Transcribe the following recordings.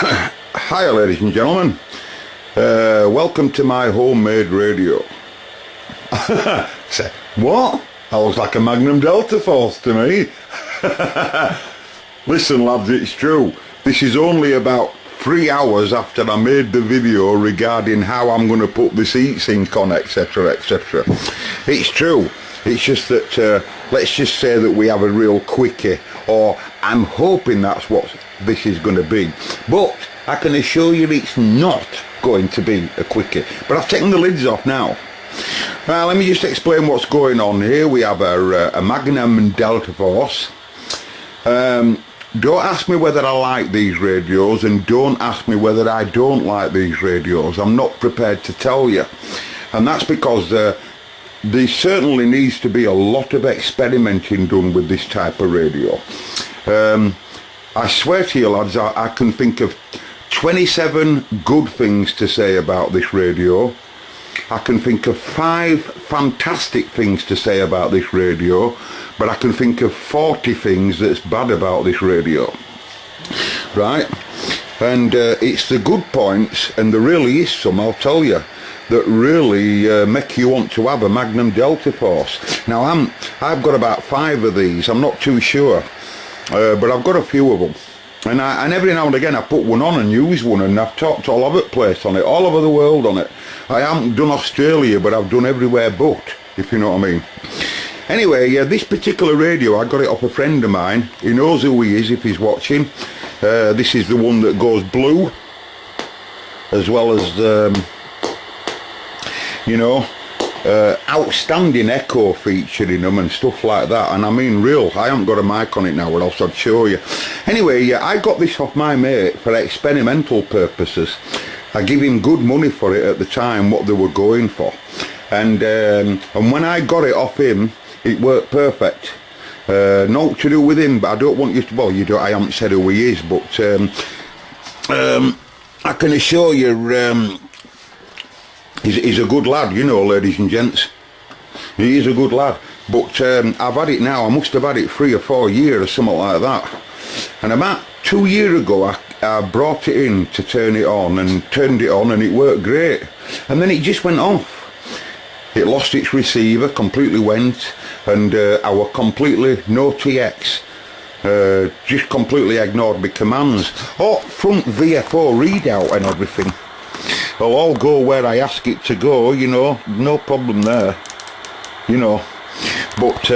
Hi ladies and gentlemen, welcome to my homemade radio. Say, what? That looks like a Magnum Deltaforce to me. Listen lads, it's true. This is only about 3 hours after I made the video regarding how I'm going to put this heatsink on, etc, etc. It's true. It's just that, let's just say that we have a real quickie, or I'm hoping that's what this is going to be. But I can assure you it's not going to be a quickie. But I've taken the lids off now. Let me just explain what's going on here. We have a Magnum Deltaforce. Don't ask me whether I like these radios, and don't ask me whether I don't like these radios. I'm not prepared to tell you. And that's because there certainly needs to be a lot of experimenting done with this type of radio. I swear to you lads, I can think of 27 good things to say about this radio. I can think of 5 fantastic things to say about this radio, but I can think of 40 things that's bad about this radio. Right? And it's the good points, and there really is some, I'll tell you, that really make you want to have a Magnum Deltaforce. Now I've got about 5 of these. I'm not too sure, but I've got a few of them. And every now and again I put one on and use one, and I've talked all over the place on it, all over the world on it. I haven't done Australia, but I've done everywhere but, if you know what I mean. Anyway, yeah, this particular radio, I got it off a friend of mine. He knows who he is if he's watching. This is the one that goes blue, as well as, you know, outstanding echo feature in them and stuff like that. And I mean real, I haven't got a mic on it now, or else I'd show you. Anyway, yeah, I got this off my mate for experimental purposes. I give him good money for it at the time, what they were going for. And when I got it off him, it worked perfect. Not to do with him, but I don't want you to, well, you don't, I haven't said who he is, but I can assure you, he's a good lad, you know, ladies and gents. He is a good lad. But I've had it now, I must have had it 3 or 4 years or something like that. And about 2 years ago, I brought it in to turn it on, and turned it on, and it worked great. And then it just went off. It lost its receiver, completely went, and I was completely, no TX. Just completely ignored my commands. Oh, front VFO readout and everything. I'll all go where I ask it to go, you know, no problem there, you know. But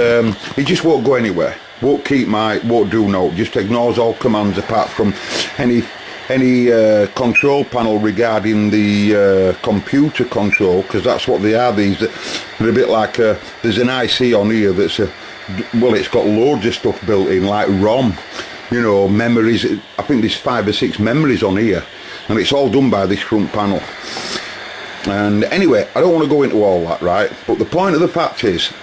it just won't go anywhere. Won't do no, just ignores all commands apart from any control panel regarding the computer control, because that's what they are. These, they're a bit like there's an IC on here that's well, it's got loads of stuff built in, like ROM, you know, memories. I think there's 5 or 6 memories on here, and it's all done by this front panel. And anyway, I don't want to go into all that, right? But the point of the fact is,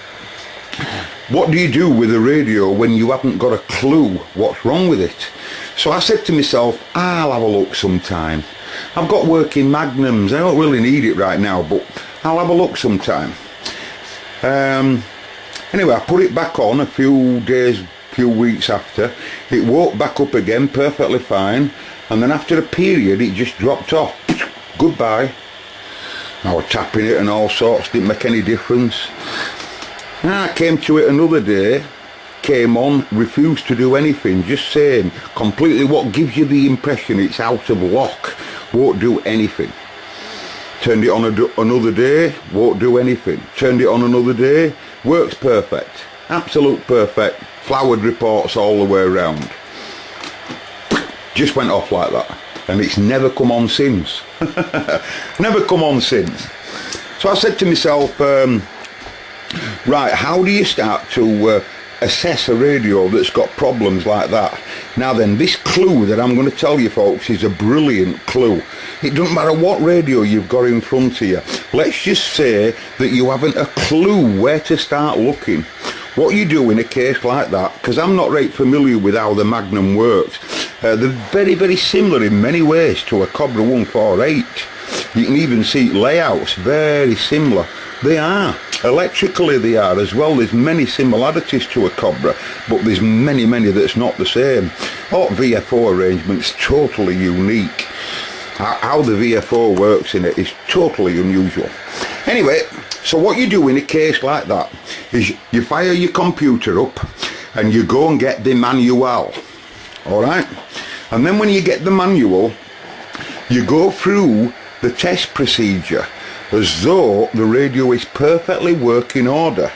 what do you do with a radio when you haven't got a clue what's wrong with it? So I said to myself, I'll have a look sometime. I've got working Magnums. I don't really need it right now, but I'll have a look sometime. Anyway, I put it back on a few weeks after. It woke back up again, perfectly fine. And then after a period, it just dropped off. Goodbye. I was tapping it and all sorts, didn't make any difference. And I came to it another day, came on, refused to do anything, just saying completely what gives you the impression it's out of lock, won't do anything. Turned it on another day, won't do anything. Turned it on another day, works perfect, absolute perfect, flowered reports all the way around. Just went off like that, and it's never come on since. Never come on since. So I said to myself, right, how do you start to assess a radio that's got problems like that? Now then, this clue that I'm going to tell you folks is a brilliant clue. It doesn't matter what radio you've got in front of you. Let's just say that you haven't a clue where to start looking. What you do in a case like that, because I'm not right familiar with how the Magnum works, they're very, very similar in many ways to a Cobra 148. You can even see layouts very similar. They are. Electrically they are as well. There's many similarities to a Cobra, but there's many that's not the same. Our VFO arrangement's totally unique. How the VFO works in it is totally unusual. Anyway, so what you do in a case like that is you fire your computer up and you go and get the manual. Alright? And then when you get the manual, you go through the test procedure as though the radio is perfectly working order.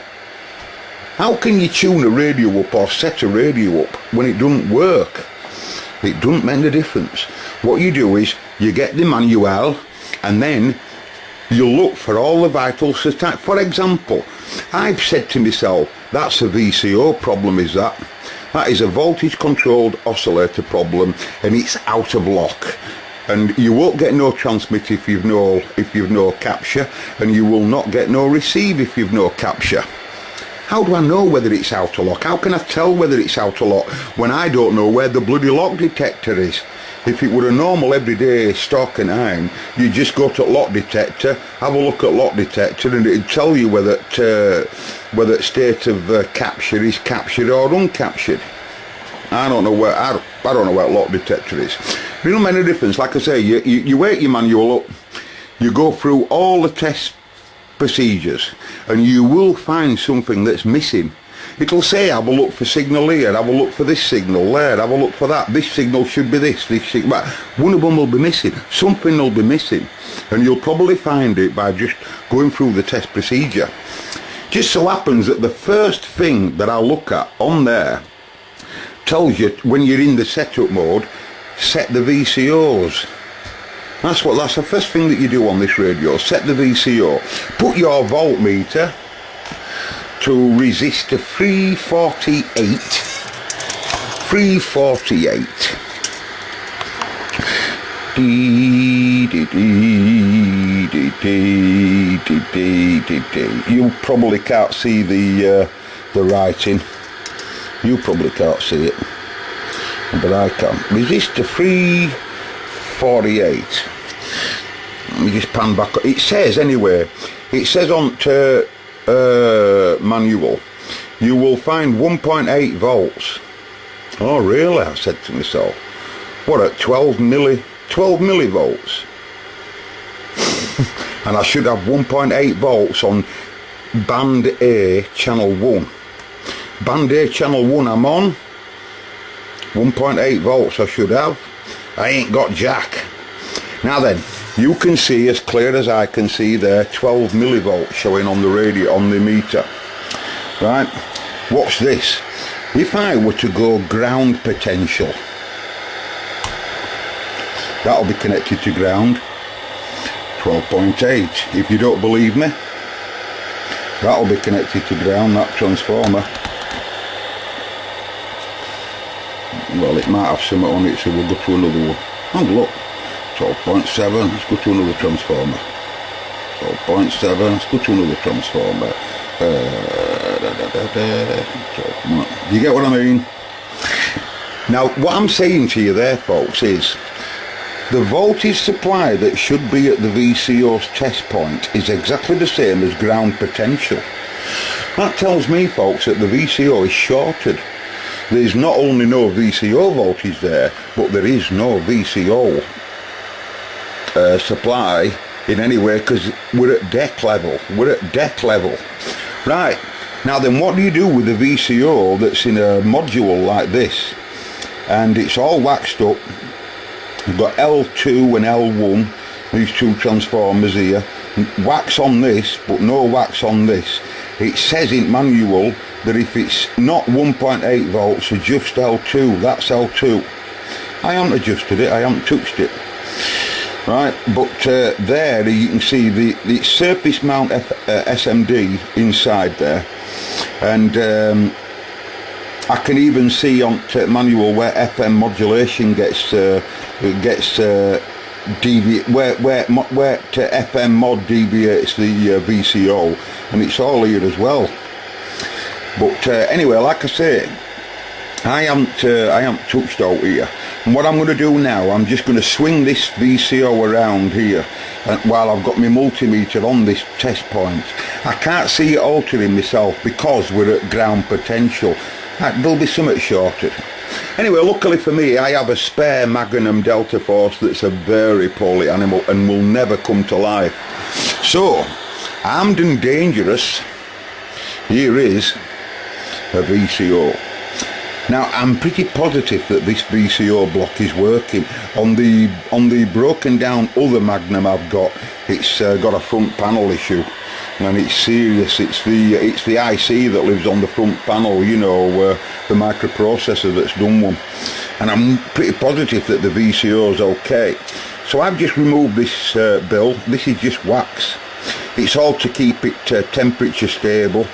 How can you tune a radio up or set a radio up when it doesn't work? It doesn't make a difference. What you do is you get the manual and then you look for all the vital statistics. For example, I've said to myself, that's a VCO problem, is that? That is a voltage controlled oscillator problem and it's out of lock. And you won't get no transmit if you've no capture, and you will not get no receive if you've no capture. How do I know whether it's out of lock? How can I tell whether it's out of lock when I don't know where the bloody lock detector is? If it were a normal everyday stock and iron, you just go to lock detector, have a look at lock detector, and it'd tell you whether state of capture is captured or uncaptured. I don't know where lock detector is. It don't make any difference. Like I say, you wake your manual up, you go through all the test procedures, and you will find something that's missing. It'll say, have a look for signal here, have a look for this signal there, have a look for that. This signal should be this signal. But one of them will be missing. Something will be missing, and you'll probably find it by just going through the test procedure. Just so happens that the first thing that I look at on there tells you when you're in the setup mode, set the VCOs. That's the first thing that you do on this radio. Set the VCO. Put your voltmeter to resistor 348. 348. You probably can't see the writing. You probably can't see it, but I can. Resistor 348. Let me just pan back. It says anyway. It says on manual, you will find 1.8 volts. Oh really? I said to myself. What at 12 millivolts? And I should have 1.8 volts on band A channel 1. Band A channel 1 I'm on. 1.8 volts I should have. I ain't got jack. Now then, you can see as clear as I can see there 12 millivolts showing on the radio, on the meter. Right? Watch this. If I were to go ground potential, that'll be connected to ground. 12.8. If you don't believe me, that'll be connected to ground, that transformer. Well, it might have something on it, so we'll go to another one. Oh look, 12.7, let's go to another transformer. 12.7, let's go to another transformer. You get what I mean? Now, what I'm saying to you there, folks, is the voltage supply that should be at the VCO's test point is exactly the same as ground potential. That tells me, folks, that the VCO is shorted. There's not only no VCO voltage there, but there is no VCO supply in any way, because we're at deck level. We're at deck level. Right, now then what do you do with the VCO that's in a module like this? And it's all waxed up. You've got L2 and L1, these two transformers here. Wax on this, but no wax on this. It says in manual that if it's not 1.8 volts, adjust L2. That's L2. I haven't adjusted it, I haven't touched it. Right, but there you can see the surface mount SMD inside there, and I can even see on manual where FM modulation gets deviate, where to FM mod deviates the VCO, and it's all here as well. But anyway, like I say, I haven't touched out here, and what I'm going to do now, I'm just going to swing this VCO around here while I've got my multimeter on this test point. I can't see it altering myself because we're at ground potential. There'll be something shorted. Anyway, luckily for me, I have a spare Magnum Deltaforce that's a very poorly animal and will never come to life. So, armed and dangerous, here is a VCO. Now, I'm pretty positive that this VCO block is working. On the broken down other Magnum I've got, it's got a front panel issue, and it's serious. It's the IC that lives on the front panel, you know, the microprocessor that's done one. And I'm pretty positive that the VCO is okay. So I've just removed this bill. This is just wax. It's all to keep it temperature stable.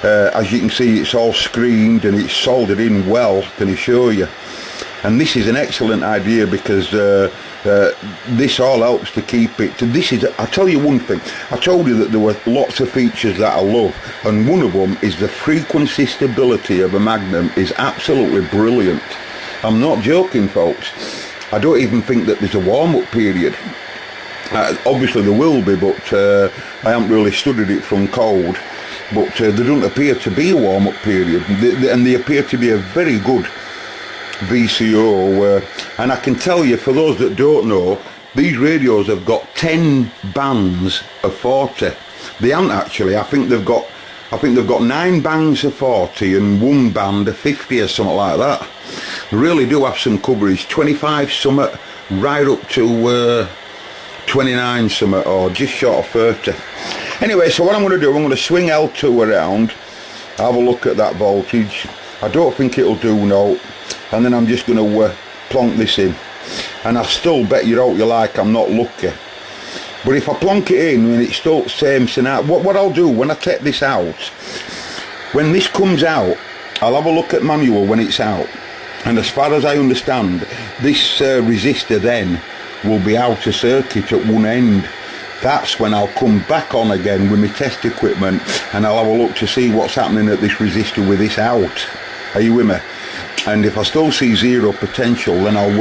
As you can see, it's all screened and it's soldered in well, can I show you? And this is an excellent idea because this all helps to keep it. I'll tell you one thing, I told you that there were lots of features that I love, and one of them is the frequency stability of a Magnum is absolutely brilliant. I'm not joking, folks. I don't even think that there's a warm-up period. Obviously there will be, but I haven't really studied it from code. But there don't appear to be a warm-up period, and they appear to be a very good VCO. And I can tell you, for those that don't know, these radios have got 10 bands of 40. They haven't actually. I think they've got 9 bands of 40 and 1 band of 50 or something like that. They really do have some coverage. 25 something right up to 29 something, or just short of 30. Anyway, so what I'm going to do, I'm going to swing L2 around, have a look at that voltage. I don't think it'll do now, and then I'm just going to plonk this in. And I still bet you out you like I'm not lucky. But if I plonk it in and it's still the same scenario, what I'll do when I take this out, when this comes out, I'll have a look at manual when it's out. And as far as I understand, this resistor then will be out of circuit at one end. That's when I'll come back on again with my test equipment, and I'll have a look to see what's happening at this resistor with this out. Are you with me? And if I still see zero potential, then I'll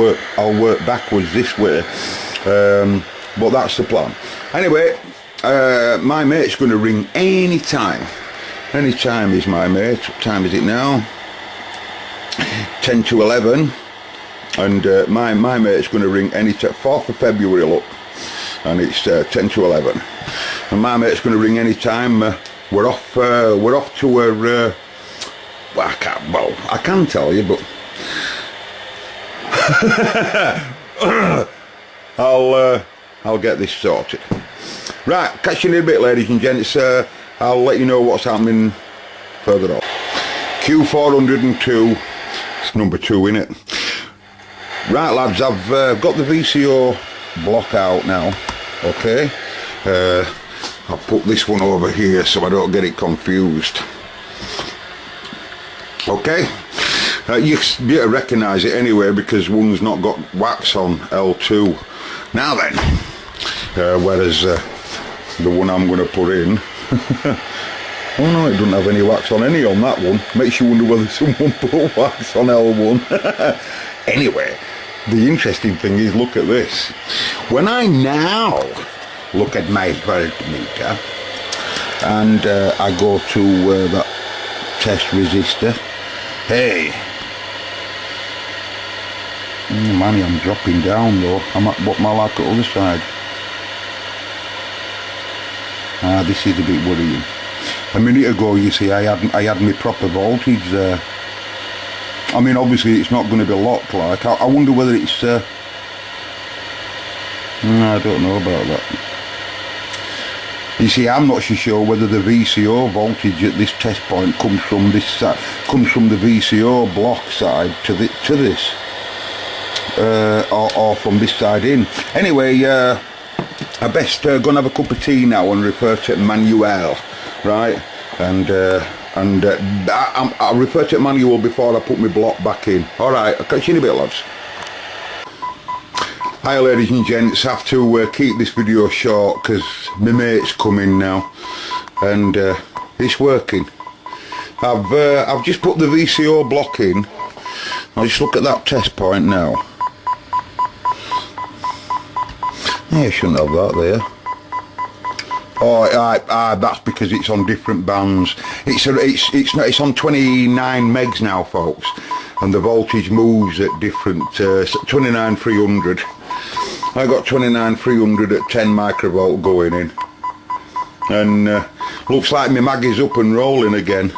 work backwards this way. But that's the plan. Anyway, my mate's going to ring any time. Any time is my mate. What time is it now? 10 to 11. And my mate's going to ring any time. 4th of February, look. And it's 10 to 11. And my mate's going to ring any time. We're off to a... well, I can tell you, but... I'll get this sorted. Right, catch you in a bit, ladies and gents. I'll let you know what's happening further on. Q402, it's number 2, innit? Right, lads, I've got the VCO block out now. Okay, I'll put this one over here so I don't get it confused. Okay, you better recognise it anyway because one's not got wax on L2. Now then, whereas the one I'm going to put in, oh no, it doesn't have any wax on any on that one. Makes you wonder whether someone put wax on L1. Anyway, the interesting thing is, look at this. When I now look at my voltmeter and I go to that test resistor, hey, oh man, I'm dropping down though. What am I like at the other side? This is a bit worrying. A minute ago, you see, I had my proper voltage there. I mean, obviously it's not going to be locked like. I wonder whether it's... I don't know about that. You see, I'm not so sure whether the VCO voltage at this test point comes from this side, comes from the VCO block side to this, or from this side in. Anyway, I best go and have a cup of tea now and refer to manual, right? And I'll refer to manual before I put my block back in. Alright, I'll catch you in a bit, lads. Hi ladies and gents, I have to keep this video short because my mate's coming now and it's working. I've just put the VCO block in I'll just look at that test point now. Yeah, you shouldn't have that there. Oh, that's because it's on different bands. It's on 29 megs now, folks, and the voltage moves at different 29,300. I got 29,300 at 10 microvolt going in, and looks like my mag is up and rolling again.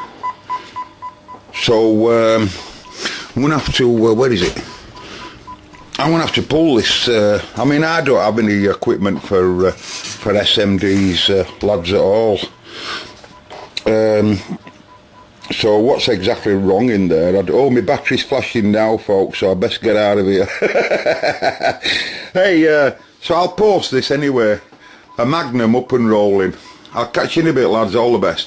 So I'm gonna have to where is it? I'm gonna have to pull this. I mean, I don't have any equipment for SMDs, lads, at all. So what's exactly wrong in there? Oh, my battery's flashing now, folks, so I best get out of here. Hey, so I'll post this anyway. A Magnum up and rolling. I'll catch you in a bit, lads. All the best.